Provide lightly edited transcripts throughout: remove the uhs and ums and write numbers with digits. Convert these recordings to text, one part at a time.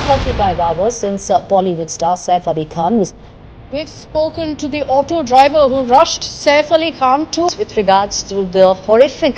45 hours since Bollywood star Saif Ali Khan was. We've spoken to the auto driver who rushed Saif Ali Khan to with regards to the horrific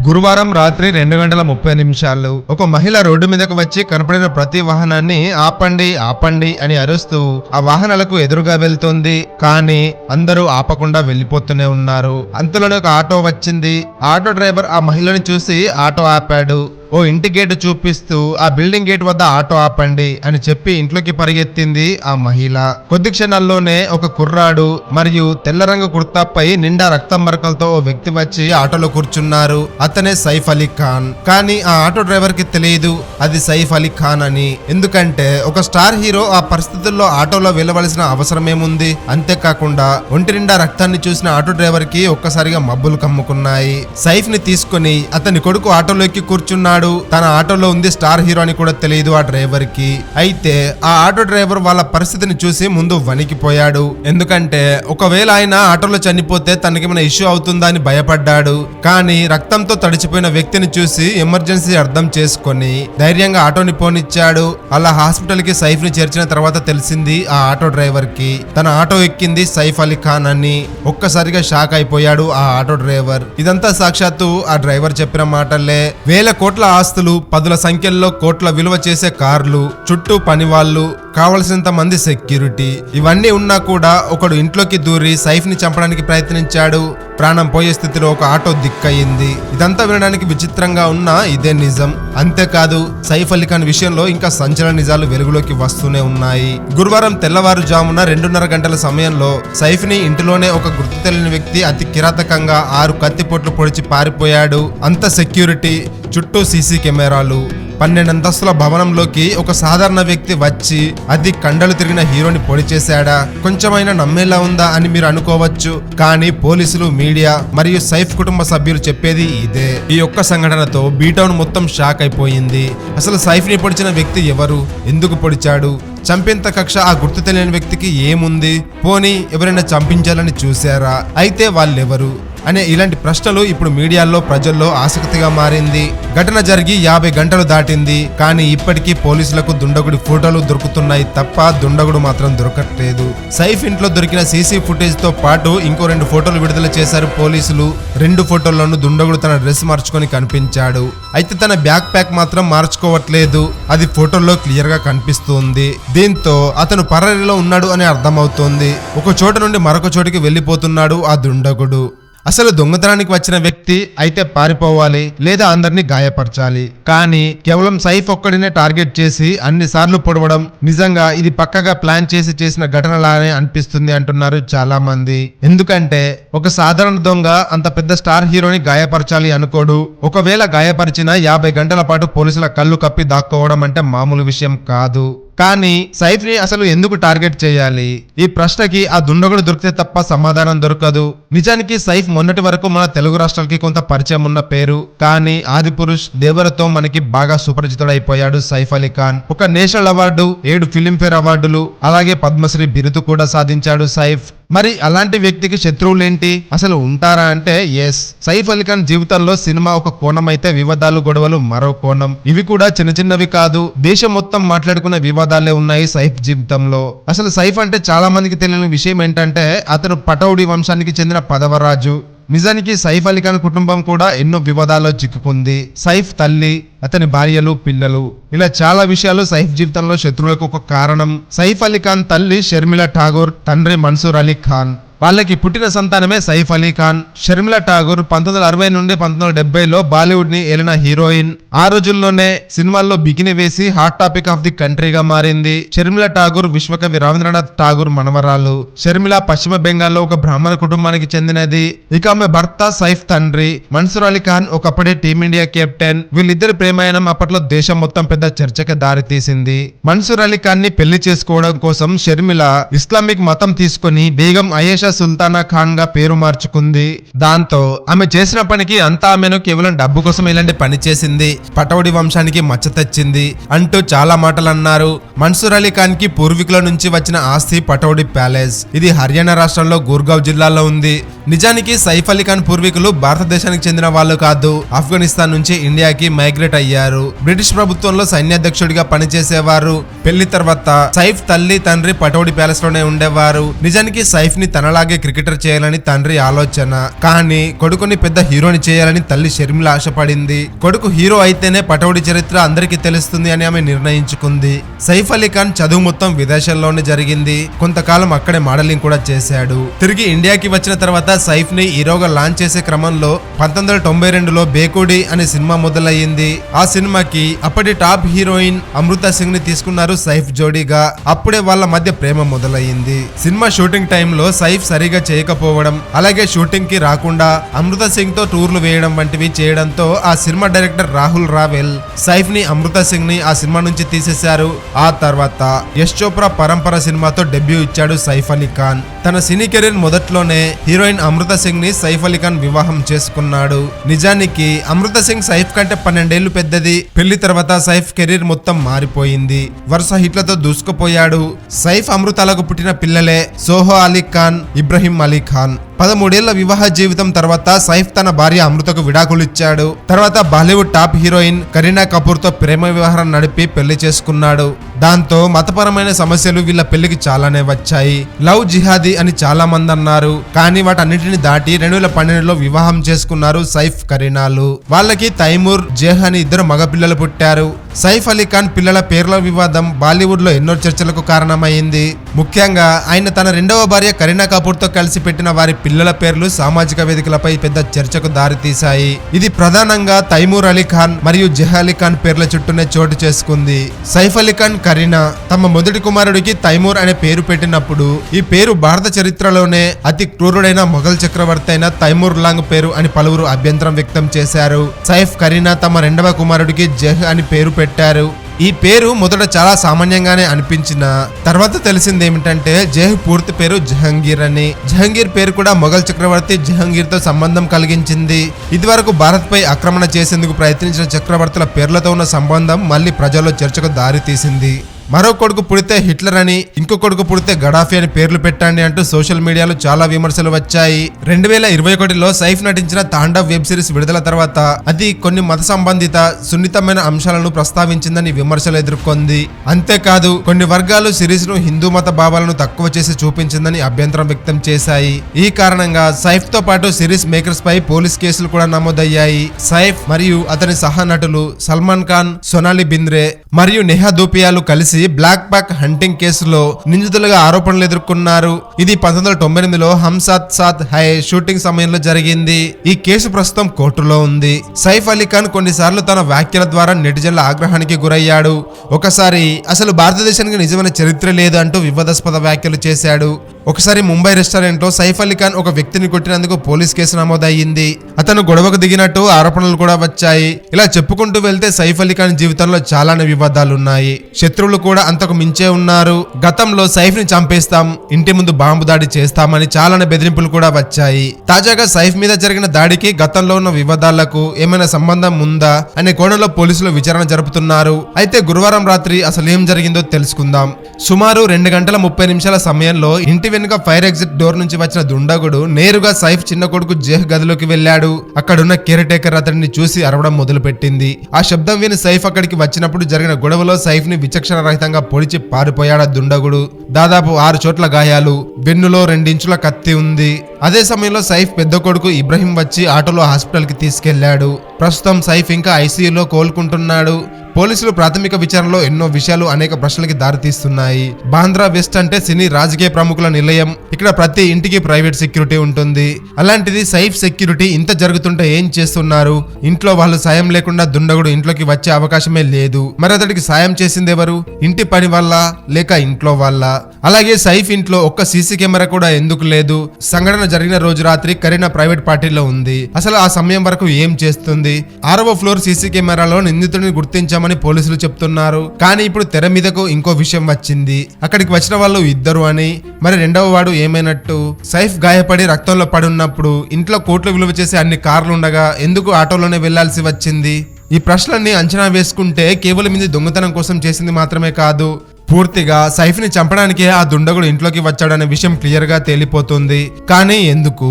గురువారం రాత్రి 2:30 ఒక మహిళ road మీదకు వచ్చి కనపడిన ప్రతి వాహనాన్ని ఆపండి ఆపండి అని అరుస్తూ ఆ వాహనాలకు ఎదురుగా వెళ్తోంది. కానీ అందరూ ఆపకుండా వెళ్లిపోతూనే ఉన్నారు. అంతలోనే ఒక ఆటో వచ్చింది. ఆటో డ్రైవర్ ఆ మహిళని చూసి ఆటో ఆపాడు. ఓ ఇంటి గేటు చూపిస్తూ ఆ బిల్డింగ్ గేట్ వద్ద ఆటో ఆపండి అని చెప్పి ఇంట్లోకి పరిగెత్తింది ఆ మహిళ. కొద్ది క్షణాల్లోనే ఒక కుర్రాడు మరియు తెల్ల రంగు కుర్తాపై నిండా రక్తం మరకలతో ఓ వ్యక్తి వచ్చి ఆటోలో కూర్చున్నారు. అతనే సైఫ్ అలీ ఖాన్. కానీ ఆ ఆటో డ్రైవర్ కి తెలియదు అది సైఫ్ అలీ ఖాన్ అని. ఎందుకంటే ఒక స్టార్ హీరో ఆ పరిస్థితుల్లో ఆటోలో వెళ్ళవలసిన అవసరమేముంది? అంతేకాకుండా ఒంటి నిండా రక్తాన్ని చూసిన ఆటో డ్రైవర్ కి ఒక్కసారిగా మబ్బులు కమ్ముకున్నాయి. సైఫ్ ని తీసుకుని అతని కొడుకు ఆటోలోకి కూర్చున్నాడు. తన ఆటోలో ఉంది స్టార్ హీరో అని కూడా తెలియదు ఆ డ్రైవర్ కి. అయితే ఆ ఆటో డ్రైవర్ వాళ్ళ పరిస్థితిని చూసి ముందు వణికిపోయాడు. ఎందుకంటే ఒకవేళ ఆయన ఆటోలో చనిపోతే తనకేమైనా ఇష్యూ అవుతుందా అని భయపడ్డాడు. కానీ రక్తంతో తడిచిపోయిన వ్యక్తిని చూసి ఎమర్జెన్సీ అర్థం చేసుకొని ధైర్యంగా ఆటోని పోనిచ్చాడు. అలా హాస్పిటల్ కి సైఫ్ ని చేర్చిన తర్వాత తెలిసింది ఆ ఆటో డ్రైవర్ కి తన ఆటో ఎక్కింది సైఫ్ అలీ ఖాన్ అని. ఒక్కసారిగా షాక్ అయిపోయాడు ఆ ఆటో డ్రైవర్. ఇదంతా సాక్షాత్తు ఆ డ్రైవర్ చెప్పిన మాటలే. వేల కోట్ల ఆస్తులు, పదుల సంఖ్యల్లో కోట్ల విలువ చేసే కార్లు, చుట్టూ పనివాళ్లు, కావలసినంత మంది సెక్యూరిటీ, ఇవన్నీ ఉన్నా కూడా ఒకడు ఇంట్లోకి దూరి సైఫ్ ని చంపడానికి ప్రయత్నించాడు. ప్రాణం పోయే స్థితిలో ఒక ఆటో దిక్కయింది. ఇదంతా వినడానికి విచిత్రంగా ఉన్నా ఇదే నిజం. అంతేకాదు సైఫ్ అలీ ఖాన్ విషయంలో ఇంకా సంచలన నిజాలు వెలుగులోకి వస్తూనే ఉన్నాయి. గురువారం తెల్లవారుజామున 2:30 గంటల సమయంలో సైఫ్ ని ఇంటిలోనే ఒక గుర్తు తెలియని వ్యక్తి అతి కిరాతకంగా 6 కత్తిపోట్లు పొడిచి పారిపోయాడు. అంత సెక్యూరిటీ, చుట్టూ సీసీ కెమెరాలు. 12 అంతస్తుల భవనంలోకి ఒక సాధారణ వ్యక్తి వచ్చి అది కండలు తిరిగిన హీరోని పొడి చేశాడా? కొంచెమైనా నమ్మేలా ఉందా అని మీరు అనుకోవచ్చు. కానీ పోలీసులు, మీడియా మరియు సైఫ్ కుటుంబ సభ్యులు చెప్పేది ఇదే. ఈ ఒక్క సంఘటనతో బీటౌన్ మొత్తం షాక్ అయిపోయింది. అసలు సైఫ్ ని పొడిచిన వ్యక్తి ఎవరు? ఎందుకు పొడిచాడు? చంపేంత కక్ష ఆ గుర్తు తెలియని వ్యక్తికి ఏముంది? పోనీ ఎవరైనా చంపించాలని చూశారా? అయితే వాళ్ళెవరు అనే ఇలాంటి ప్రశ్నలు ఇప్పుడు మీడియాలో, ప్రజల్లో ఆసక్తిగా మారింది. ఘటన జరిగి 50 గంటలు దాటింది. కానీ ఇప్పటికీ పోలీసులకు దుండగుడి ఫోటోలు దొరుకుతున్నాయి తప్ప దుండగుడు మాత్రం దొరకట్లేదు. సైఫ్ ఇంట్లో దొరికిన సీసీ ఫుటేజ్ తో పాటు ఇంకో 2 ఫోటోలు విడుదల చేశారు పోలీసులు. 2 ఫోటోల్లోనూ దుండగుడు తన డ్రెస్ మార్చుకొని కనిపించాడు. అయితే తన బ్యాక్ ప్యాక్ మాత్రం మార్చుకోవట్లేదు. అది ఫోటోల్లో క్లియర్ గా కనిపిస్తుంది. దీంతో అతను పరారీలో ఉన్నాడు అని అర్థమవుతోంది. ఒక చోట నుండి మరొక చోటికి వెళ్లిపోతున్నాడు ఆ దుండగుడు. అసలు దొంగతనానికి వచ్చిన వ్యక్తి అయితే పారిపోవాలి లేదా అందరినీ గాయపరచాలి. కానీ కేవలం సైఫ్ ఒక్కడినే టార్గెట్ చేసి అన్ని సార్లు పొడవడం నిజంగా ఇది పక్కగా ప్లాన్ చేసి చేసిన ఘటనలానే అనిపిస్తుంది అంటున్నారు చాలా మంది. ఎందుకంటే ఒక సాధారణ దొంగ అంత పెద్ద స్టార్ హీరోని గాయపరచాలి అనుకోడు. ఒకవేళ గాయపరిచిన 50 గంటల పాటు పోలీసుల కళ్ళు కప్పి దాక్కోవడం అంటే మామూలు విషయం కాదు. కానీ సైఫ్ ని అసలు ఎందుకు టార్గెట్ చేయాలి? ఈ ప్రశ్నకి ఆ దుండగుడు దొరికితే తప్ప సమాధానం దొరకదు. నిజానికి సైఫ్ మొన్నటి వరకు మన తెలుగు రాష్ట్రాలకి కొంత పరిచయం ఉన్న పేరు. కానీ ఆదిపురుష్, దేవరతో మనకి బాగా సుపరిచితుడైపోయాడు సైఫ్ అలీ ఖాన్. ఒక నేషనల్ అవార్డు, 7 ఫిలింఫేర్ అవార్డులు, అలాగే పద్మశ్రీ బిరుదు కూడా సాధించాడు సైఫ్. మరి అలాంటి వ్యక్తికి శత్రువులేంటి? అసలు ఉంటారా అంటే ఎస్. సైఫ్ అలీ ఖాన్ జీవితంలో సినిమా ఒక కోణం అయితే వివాదాలు, గొడవలు మరో కోణం. ఇవి కూడా చిన్న చిన్నవి కాదు. దేశం మొత్తం మాట్లాడుకున్న వివాదాలే ఉన్నాయి సైఫ్ జీవితంలో. అసలు సైఫ్ అంటే చాలా మందికి తెలియని విషయం ఏంటంటే అతను పటౌడి వంశానికి చెందిన పదవరాజు. నిజానికి సైఫ్ అలీ ఖాన్ కుటుంబం కూడా ఎన్నో వివాదాల్లో చిక్కుకుంది. సైఫ్ తల్లి, అతని భార్యలు, పిల్లలు, ఇలా చాలా విషయాలు సైఫ్ జీవితంలో శత్రువులకు ఒక కారణం. సైఫ్ అలీ ఖాన్ తల్లి షర్మిలా ఠాగూర్, తండ్రి మన్సూర్ అలీ ఖాన్. వాళ్ళకి పుట్టిన సంతానమే సైఫ్ అలీ ఖాన్. షర్మిలా ఠాగూర్ 1960 నుండి 1970లో బాలీవుడ్ ని ఏలిన హీరోయిన్. ఆ రోజుల్లోనే సినిమాల్లో బికిని వేసి హాట్ టాపిక్ ఆఫ్ ది కంట్రీగా మారింది. షర్మిలా ఠాగూర్ విశ్వకవి రవీంద్రనాథ్ ఠాగూర్ మనవరాలు. షర్మిలా పశ్చిమ బెంగాల్లో ఒక బ్రాహ్మణ కుటుంబానికి చెందినది. ఇక ఆమె భర్త సైఫ్ తండ్రి మన్సూర్ అలీ ఖాన్ ఒకప్పుడే టీమిండియా కెప్టెన్. వీళ్ళిద్దరి ప్రేమాయణం అప్పట్లో దేశం మొత్తం పెద్ద చర్చకి దారి తీసింది. మన్సూర్ అలీ ఖాన్ ని పెళ్లి చేసుకోవడం కోసం షర్మిల ఇస్లామిక్ మతం తీసుకుని బేగం అయేషా సుల్తానా ఖాన్ గా పేరు మార్చుకుంది. దాంతో ఆమె చేసిన పనికి అంతా ఆమెను కేవలం డబ్బు కోసం ఇలాంటి పని చేసింది, పటౌడి వంశానికి మచ్చ తెచ్చింది అంటూ చాలా మాటలు అన్నారు. మన్సూర్ అలీ ఖాన్ కి పూర్వీకుల నుంచి వచ్చిన ఆస్తి పటౌడి ప్యాలెస్. ఇది హర్యానా రాష్ట్రంలో గుర్గావ్ జిల్లాలో ఉంది. నిజానికి సైఫ్ అలీ ఖాన్ పూర్వీకులు భారతదేశానికి చెందిన వాళ్ళు కాదు, ఆఫ్ఘనిస్తాన్ నుంచి ఇండియాకి మైగ్రేట్ అయ్యారు. బ్రిటిష్ ప్రభుత్వంలో సైన్యాధ్యక్షుడిగా పనిచేసేవారు. పెళ్లి తర్వాత సైఫ్ తల్లి తండ్రి పటౌడి ప్యాలెస్ లోనే ఉండేవారు. నిజానికి సైఫ్ ని తనలాగే క్రికెటర్ చేయాలని తండ్రి ఆలోచన, కానీ కొడుకుని పెద్ద హీరోని చేయాలని తల్లి షర్మిల ఆశపడింది. కొడుకు హీరో అయితేనే పటౌడి చరిత్ర అందరికీ తెలుస్తుంది అని ఆమె నిర్ణయించుకుంది. సైఫ్ అలీ ఖాన్ చదువు మొత్తం విదేశాల్లోనే జరిగింది. కొంతకాలం అక్కడే మోడలింగ్ కూడా చేశాడు. తిరిగి ఇండియాకి వచ్చిన తర్వాత సైఫ్ ని హీరోగా లాంచ్ చేసే క్రమంలో 1992లో బేకుడి అనే సినిమా మొదలయ్యింది. ఆ సినిమాకి అప్పటి టాప్ హీరోయిన్ అమృత సింగ్ ని తీసుకున్నారు సైఫ్ జోడీగా. అప్పుడే వాళ్ళ మధ్య ప్రేమ మొదలయ్యింది. సినిమా షూటింగ్ టైంలో సైఫ్ సరిగా చేయకపోవడం, అలాగే షూటింగ్ కి రాకుండా అమృత సింగ్ తో టూర్లు వేయడం వంటివి చేయడంతో ఆ సినిమా డైరెక్టర్ రాహుల్ రావెల్ సైఫ్ ని అమృత సింగ్ ని ఆ సినిమా నుంచి తీసేశారు. ఆ తర్వాత యశ్ చోప్రా పరంపర సినిమాతో డెబ్యూ ఇచ్చాడు సైఫ్ అలీ ఖాన్. తన సినీ కెరీర్ మొదట్లోనే హీరోయిన్ అమృత సింగ్ ని సైఫ్ అలీ ఖాన్ వివాహం చేసుకున్నాడు. నిజానికి అమృత సింగ్ సైఫ్ కంటే 12 ఏళ్లు పెద్దది. పెళ్లి తర్వాత సైఫ్ కెరీర్ మొత్తం మారిపోయింది. వరుస హిట్లతో దూసుకుపోయాడు. సైఫ్ అమృతాలకు పుట్టిన పిల్లలే సోహో అలీ ఖాన్, ఇబ్రహీం అలీ ఖాన్. 13 ఏళ్ల వివాహ జీవితం తర్వాత సైఫ్ తన భార్య అమృతకు విడాకులు ఇచ్చాడు. తర్వాత బాలీవుడ్ టాప్ హీరోయిన్ కరీనా కపూర్ తో ప్రేమ వ్యవహారం నడిపి పెళ్లి చేసుకున్నాడు. దాంతో మతపరమైన సమస్యలు వీళ్ళ పెళ్లికి చాలానే వచ్చాయి. లవ్ జిహాదీ అని చాలా మంది అన్నారు, కానీ వాటన్నిటిని దాటి 2012లో వివాహం చేసుకున్నారు సైఫ్ కరీనాలు. వాళ్ళకి తైమూర్, జేహ్ అని 2 మగపిల్లలు పుట్టారు. సైఫ్ అలీ ఖాన్ పిల్లల పేర్ల వివాదం బాలీవుడ్ లో ఎన్నో చర్చలకు కారణమైంది. ముఖ్యంగా ఆయన తన 2వ భార్య కరీనా కపూర్ తో కలిసి పెట్టిన వారి పిల్లల పేర్లు సామాజిక వేదికలపై పెద్ద చర్చకు దారితీశాయి. ఇది ప్రధానంగా తైమూర్ అలీ ఖాన్ మరియు జెహ్ అలీ ఖాన్ పేర్ల చుట్టూనే చోటు చేసుకుంది. సైఫ్ అలీ ఖాన్, కరీనా తమ మొదటి కుమారుడికి తైమూర్ అనే పేరు పెట్టినప్పుడు ఈ పేరు భారత చరిత్రలోనే అతి క్రూరుడైన మొఘల్ చక్రవర్తి అయిన తైమూర్ లాంగ్ పేరు అని పలువురు అభ్యంతరం వ్యక్తం చేశారు. సైఫ్, కరీనా తమ 2వ కుమారుడికి జెహ్ అని పేరు పెట్టారు. ఈ పేరు మొదట చాలా సామాన్యంగానే అనిపించిన తర్వాత తెలిసింది ఏమిటంటే జెహ్ పూర్తి పేరు జహంగీర్ అని. జహంగీర్ పేరు కూడా మొఘల్ చక్రవర్తి జహంగీర్ తో సంబంధం కలిగించింది. ఇదివరకు భారత్ పై ఆక్రమణ చేసేందుకు ప్రయత్నించిన చక్రవర్తుల పేర్లతో ఉన్న సంబంధం మళ్ళీ ప్రజల్లో చర్చకు దారి తీసింది. మరో కొడుకు పుడితే హిట్లర్ అని, ఇంకో కొడుకు పుడితే గడాఫీ అని పేర్లు పెట్టండి అంటూ సోషల్ మీడియాలో చాలా విమర్శలు వచ్చాయి. 2021లో సైఫ్ నటించిన తాండవ్ వెబ్ సిరీస్ విడుదల తర్వాత అది కొన్ని మత సంబంధిత సున్నితమైన అంశాలను ప్రస్తావించిందని విమర్శలు ఎదుర్కొంది. అంతేకాదు కొన్ని వర్గాలు సిరీస్ ను హిందూ మత భావాలను తక్కువ చేసి చూపించిందని అభ్యంతరం వ్యక్తం చేశాయి. ఈ కారణంగా సైఫ్ తో పాటు సిరీస్ మేకర్స్ పై పోలీస్ కేసులు కూడా నమోదయ్యాయి. సైఫ్ మరియు అతని సహా నటులు సల్మాన్ ఖాన్, సోనాలి బింద్రే మరియు నెహా ధూపియాలు కలిసి బ్లాక్ బ్యాక్ హంటింగ్ కేసులో నిందితులుగా ఆరోపణలు ఎదుర్కొన్నారు. ఇది 1998లో హమ్ సాత్ సాత్ హై షూటింగ్ సమయంలో జరిగింది. ఈ కేసు ప్రస్తుతం కోర్టులో ఉంది. సైఫ్ అలీ ఖాన్ కొన్నిసార్లు తన వ్యాఖ్యల ద్వారా నెటిజన్ల ఆగ్రహానికి గురయ్యాడు. ఒకసారి అసలు భారతదేశానికి నిజమైన చరిత్ర లేదు అంటూ వివాదాస్పద వ్యాఖ్యలు చేశాడు. ఒకసారి ముంబై రెస్టారెంట్ లో సైఫ్ అలీ ఖాన్ ఒక వ్యక్తిని కొట్టినందుకు పోలీస్ కేసు నమోదయ్యింది. అతను గొడవకు దిగినట్టు ఆరోపణలు కూడా వచ్చాయి. ఇలా చెప్పుకుంటూ వెళ్తే సైఫ్ అలీ ఖాన్ జీవితంలో చాలానే వివాదాలున్నాయి. శత్రువులు కూడా అంతకు మించే ఉన్నారు. గతంలో సైఫ్ ని చంపేస్తాం, ఇంటి ముందు బాంబు దాడి చేస్తామని చాలానే బెదిరింపులు కూడా వచ్చాయి. తాజాగా సైఫ్ మీద జరిగిన దాడికి గతంలో ఉన్న వివాదాలకు ఏమైనా సంబంధం ఉందా అనే కోణంలో పోలీసులు విచారణ జరుపుతున్నారు. అయితే గురువారం రాత్రి అసలు ఏం జరిగిందో తెలుసుకుందాం. సుమారు 2 గంటల 30 నిమిషాల సమయంలో ఇంటి వెనుక ఫైర్ ఎగ్జిట్ డోర్ నుంచి వచ్చిన దుండగుడు నేరుగా సైఫ్ చిన్న కొడుకు జెహ్ గదిలోకి వెళ్లాడు. అక్కడున్న కేర్ టేకర్ అతడిని చూసి అరవడం మొదలు పెట్టింది. ఆ శబ్దం విని సైఫ్ అక్కడికి వచ్చినప్పుడు జరిగిన గొడవలో సైఫ్ ని విచక్షణ రహితంగా పొడిచి పారిపోయాడు దుండగుడు. దాదాపు 6 చోట్ల గాయాలు, వెన్నులో 2 ఇంచుల కత్తి ఉంది. అదే సమయంలో సైఫ్ పెద్ద కొడుకు ఇబ్రహీం వచ్చి ఆటోలో హాస్పిటల్ కి తీసుకెళ్లాడు. ప్రస్తుతం సైఫ్ ఇంకా ఐసీయూలో కోలుకుంటున్నాడు. పోలీసులు ప్రాథమిక విచారణలో ఎన్నో విషయాలు అనేక ప్రశ్నలకి దారితీస్తున్నాయి. బాంద్రా వెస్ట్ అంటే సినీ రాజకీయ ప్రముఖుల నిలయం. ఇక్కడ ప్రతి ఇంటికి ప్రైవేట్ సెక్యూరిటీ ఉంటుంది. అలాంటిది సైఫ్ సెక్యూరిటీ ఇంత జరుగుతుంటే ఏం చేస్తున్నారు? ఇంట్లో వాళ్ళు సాయం లేకుండా దుండగుడు ఇంట్లోకి వచ్చే అవకాశమే లేదు. మరి అతడికి సాయం చేసింది ఎవరు? ఇంటి పని వల్ల లేక ఇంట్లో వాళ్ళ? అలాగే సైఫ్ ఇంట్లో ఒక్క సీసీ కెమెరా కూడా ఎందుకు లేదు? సంఘటన జరిగిన రోజు రాత్రి కరీనా ప్రైవేట్ పార్టీలో ఉంది. అసలు ఆ సమయం వరకు ఏం చేస్తుంది? 6వ ఫ్లోర్ సీసీ కెమెరాలో నిందితుడిని గుర్తించామని పోలీసులు చెప్తున్నారు. కానీ ఇప్పుడు తెర మీదకు ఇంకో విషయం వచ్చింది. అక్కడికి వచ్చిన వాళ్ళు ఇద్దరు అని, మరి రెండవ వాడు ఏమైనట్టు? సైఫ్ గాయపడి రక్తంలో పడి ఉన్నప్పుడు ఇంట్లో కోట్లు విలువ చేసే అన్ని కార్లు ఉండగా ఎందుకు ఆటోలోనే వెళ్లాల్సి వచ్చింది? ఈ ప్రశ్నలన్నీ అంచనా వేసుకుంటే కేవలం ఇది దొంగతనం కోసం చేసింది మాత్రమే కాదు, పూర్తిగా సైఫ్ ని చంపడానికే ఆ దుండగుడు ఇంట్లోకి వచ్చాడనే విషయం క్లియర్ గా తేలిపోతుంది. కానీ ఎందుకు?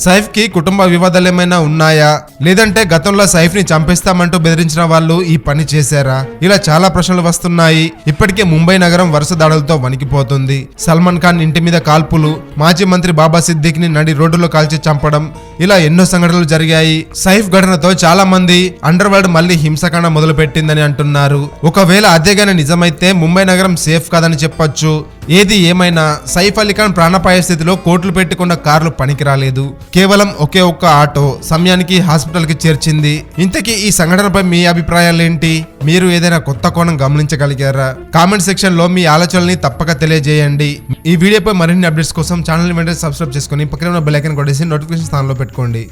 సైఫ్ కి కుటుంబ వివాదాలు ఏమైనా ఉన్నాయా? లేదంటే గతంలో సైఫ్ ని చంపేస్తామంటూ బెదిరించిన వాళ్ళు ఈ పని చేశారా? ఇలా చాలా ప్రశ్నలు వస్తున్నాయి. ఇప్పటికే ముంబై నగరం వరుస దాడులతో వణికిపోతుంది. సల్మాన్ ఖాన్ ఇంటి మీద కాల్పులు, మాజీ మంత్రి బాబా సిద్దిక్ ని నడి రోడ్డులో కాల్చి చంపడం, ఇలా ఎన్నో సంఘటనలు జరిగాయి. సైఫ్ ఘటనతో చాలా మంది అండర్ వరల్డ్ మళ్ళీ హింసకాండ మొదలు పెట్టిందని అంటున్నారు. ఒకవేళ అదేగానే నిజమైతే ముంబై నగరం సేఫ్ కాదని చెప్పొచ్చు. ఏది ఏమైనా సైఫ్ అలీ ఖాన్ ప్రాణాపాయ స్థితిలో కోట్లు పెట్టుకున్న కార్లు పనికి రాలేదు. కేవలం ఒకే ఒక్క ఆటో సమయానికి హాస్పిటల్ కి చేర్చింది. ఇంతకీ ఈ సంఘటనపై మీ అభిప్రాయాలేంటి? మీరు ఏదైనా కొత్త కోణం గమనించగలిగారా? కామెంట్ సెక్షన్ లో మీ ఆలోచనల్ని తప్పక తెలియజేయండి. ఈ వీడియోపై మరిన్ని అప్డేట్స్ కోసం ఛానల్ వెంటనే సబ్స్క్రైబ్ చేసుకుని పక్కన ఉన్న బెల్ ఐకాన్ కొట్టేసి నోటిఫికేషన్ స్థానంలో పెట్టుకోండి.